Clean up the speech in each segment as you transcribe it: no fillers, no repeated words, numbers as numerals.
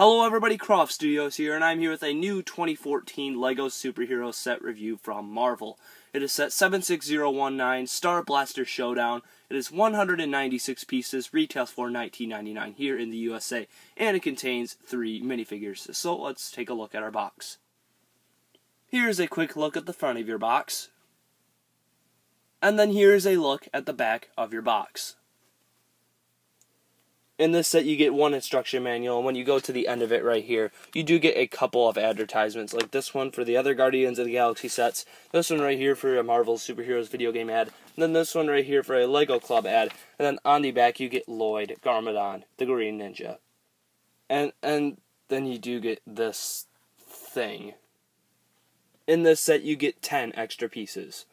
Hello everybody, CroffStudios here, and I'm here with a new 2014 LEGO superhero set review from Marvel. It is set 76019, Starblaster Showdown. It is 196 pieces, retails for $19.99 here in the USA, and it contains 3 minifigures. So let's take a look at our box. Here's a quick look at the front of your box. And then here's a look at the back of your box. In this set, you get one instruction manual, and when you go to the end of it right here, you do get a couple of advertisements, like this one for the other Guardians of the Galaxy sets, this one right here for a Marvel Superheroes video game ad, and then this one right here for a Lego Club ad, and then on the back you get Lloyd Garmadon, the Green Ninja. And then you do get this thing. In this set, you get 10 extra pieces.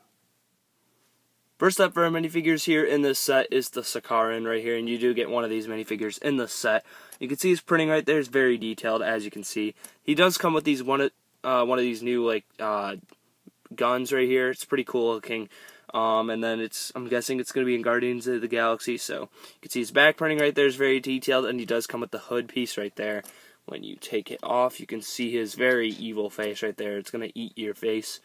First up for our minifigures here in this set is the Sacaran right here, and you do get one of these minifigures in this set. You can see his printing right there is very detailed, as you can see. He does come with these one of these new guns right here. It's pretty cool looking. And then I'm guessing it's going to be in Guardians of the Galaxy. So you can see his back printing right there is very detailed, and he does come with the hood piece right there. When you take it off, you can see his very evil face right there. It's going to eat your face.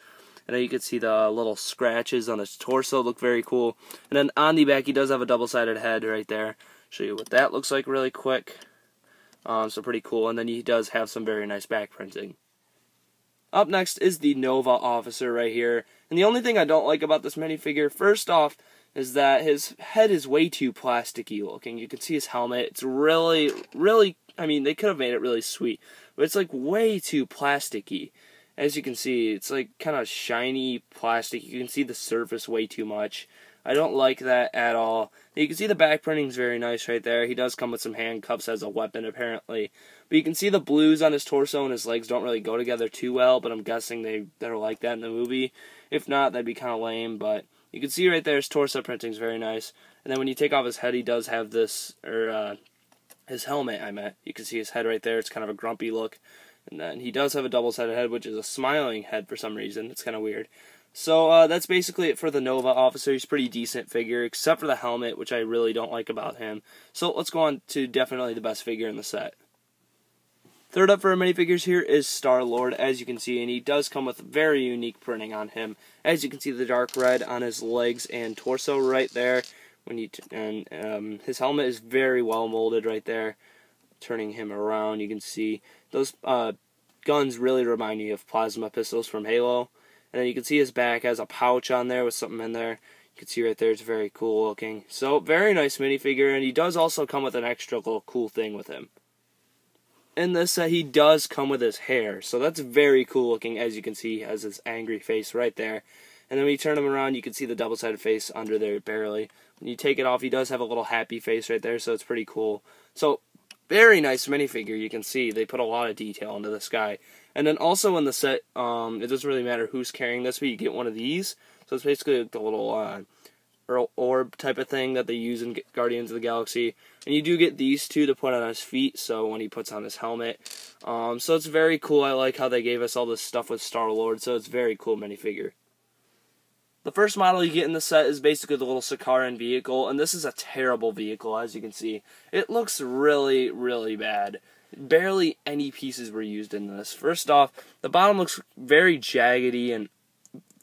And then you can see the little scratches on his torso look very cool. And then on the back, he does have a double-sided head right there. Show you what that looks like really quick. So pretty cool. And then he does have some very nice back printing. Up next is the Nova officer right here. And the only thing I don't like about this minifigure, first off, is that his head is way too plasticky looking. You can see his helmet. It's really, I mean, they could have made it really sweet. But it's like way too plasticky. As you can see, it's like kind of shiny plastic. You can see the surface way too much. I don't like that at all. You can see the back printing is very nice right there. He does come with some handcuffs as a weapon, apparently. But you can see the blues on his torso and his legs don't really go together too well, but I'm guessing they're like that in the movie. If not, that'd be kind of lame, but you can see right there his torso printing is very nice. And then when you take off his head, he does have this, his helmet, I meant. You can see his head right there. It's kind of a grumpy look. And then he does have a double-sided head, which is a smiling head for some reason. It's kind of weird. So that's basically it for the Nova officer. He's a pretty decent figure, except for the helmet, which I really don't like about him. So let's go on to definitely the best figure in the set. Third up for our minifigures here is Star-Lord, as you can see, and he does come with very unique printing on him. As you can see, the dark red on his legs and torso right there. His helmet is very well molded right there. Turning him around, you can see those guns really remind me of plasma pistols from Halo. And then you can see his back has a pouch on there with something in there. You can see right there, it's very cool looking. So, very nice minifigure, and he does also come with an extra little cool thing with him. In this set, he does come with his hair, so that's very cool looking. As you can see, he has his angry face right there. And then when you turn him around, you can see the double-sided face under there barely. When you take it off, he does have a little happy face right there, so it's pretty cool. So, very nice minifigure. You can see they put a lot of detail into this guy. And then also in the set, it doesn't really matter who's carrying this, but you get one of these. So it's basically like the little orb type of thing that they use in Guardians of the Galaxy. And you do get these two to put on his feet, so when he puts on his helmet. So it's very cool. I like how they gave us all this stuff with Star-Lord, so it's a very cool minifigure. The first model you get in the set is basically the little Sacaran vehicle, and this is a terrible vehicle, as you can see. It looks really, really bad. Barely any pieces were used in this. First off, the bottom looks very jaggedy and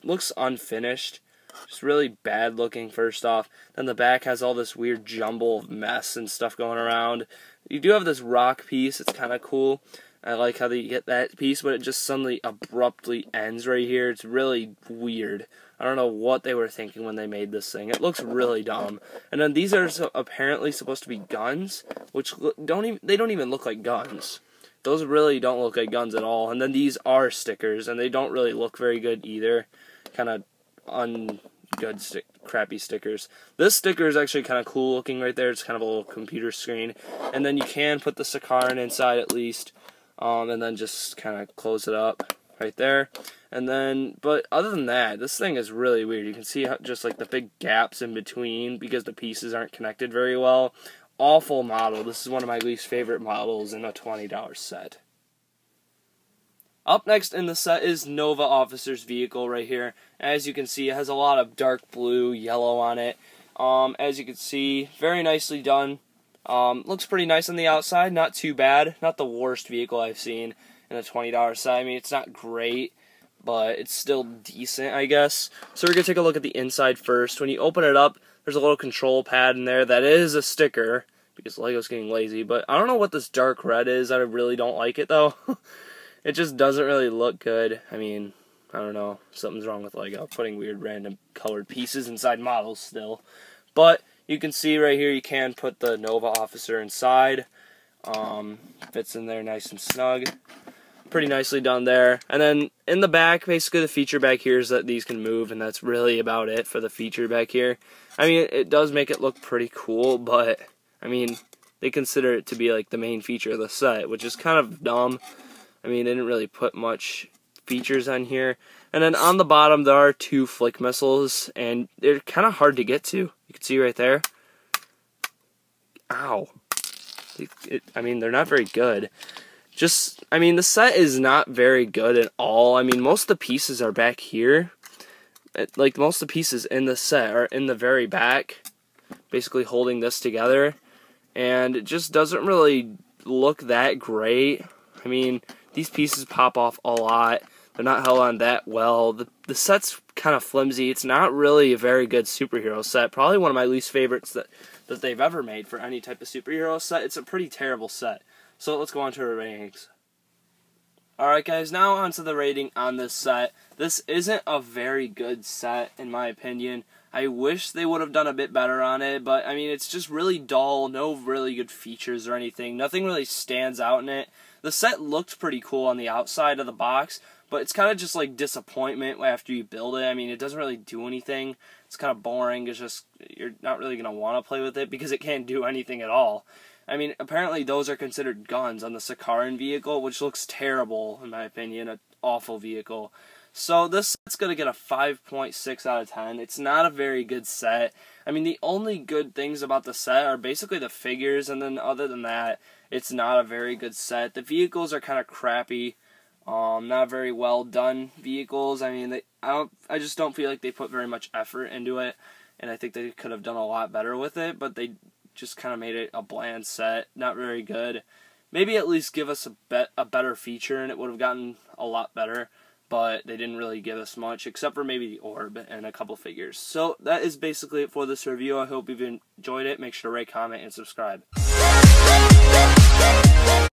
looks unfinished. Just really bad looking, first off. Then the back has all this weird jumble of mess and stuff going around. You do have this rock piece. It's kind of cool. I like how they get that piece, but it just suddenly abruptly ends right here. It's really weird. I don't know what they were thinking when they made this thing. It looks really dumb. And then these are apparently supposed to be guns, which don't even look like guns. Those really don't look like guns at all. And then these are stickers, and they don't really look very good either. Kind of crappy stickers. This sticker is actually kind of cool looking right there. It's kind of a little computer screen. And then you can put the Sacaran inside at least. And then just kind of close it up right there. And then, but other than that, this thing is really weird. You can see how just like the big gaps in between because the pieces aren't connected very well. Awful model. This is one of my least favorite models in a $20 set. Up next in the set is Nova Officer's vehicle right here. As you can see, it has a lot of dark blue, yellow on it. As you can see, very nicely done. Looks pretty nice on the outside, not too bad. Not the worst vehicle I've seen in a $20 set. I mean, it's not great, but it's still decent, I guess. So we're going to take a look at the inside first. When you open it up, there's a little control pad in there that is a sticker, because Lego's getting lazy. But I don't know what this dark red is. I really don't like it, though. It just doesn't really look good. I mean, I don't know. Something's wrong with Lego, putting weird random colored pieces inside models still. But you can see right here you can put the Nova officer inside. Fits in there nice and snug. Pretty nicely done there. And then in the back, basically the feature back here is that these can move, and that's really about it for the feature back here. I mean, it does make it look pretty cool, but I mean, they consider it to be like the main feature of the set, which is kind of dumb. I mean, they didn't really put much features on here. And then on the bottom, there are 2 flick missiles, and they're kind of hard to get to. You can see right there. Ow. I mean, they're not very good. I mean, the set is not very good at all. I mean, most of the pieces are back here. Like, most of the pieces in the set are in the very back, basically holding this together. And it just doesn't really look that great. I mean, these pieces pop off a lot. They're not held on that well. The set's kind of flimsy. It's not really a very good superhero set. Probably one of my least favorites that they've ever made for any type of superhero set. It's a pretty terrible set. So let's go on to our ratings. Alright guys, now on to the rating on this set. This isn't a very good set in my opinion. I wish they would have done a bit better on it, but I mean, it's just really dull, no really good features or anything. Nothing really stands out in it. The set looked pretty cool on the outside of the box, but it's kind of just like disappointment after you build it. I mean, it doesn't really do anything. It's kind of boring. It's just, you're not really going to want to play with it because it can't do anything at all. I mean, apparently those are considered guns on the Sacaran vehicle, which looks terrible, in my opinion, an awful vehicle. So this set's going to get a 5.6 out of 10. It's not a very good set. I mean, the only good things about the set are basically the figures, and then other than that, it's not a very good set. The vehicles are kind of crappy, not very well done vehicles. I mean, I just don't feel like they put very much effort into it, and I think they could have done a lot better with it, but they just kind of made it a bland set, not very good. Maybe at least give us a better feature, and it would have gotten a lot better. But they didn't really give us much, except for maybe the orb and a couple figures. So that is basically it for this review. I hope you've enjoyed it. Make sure to rate, comment, and subscribe.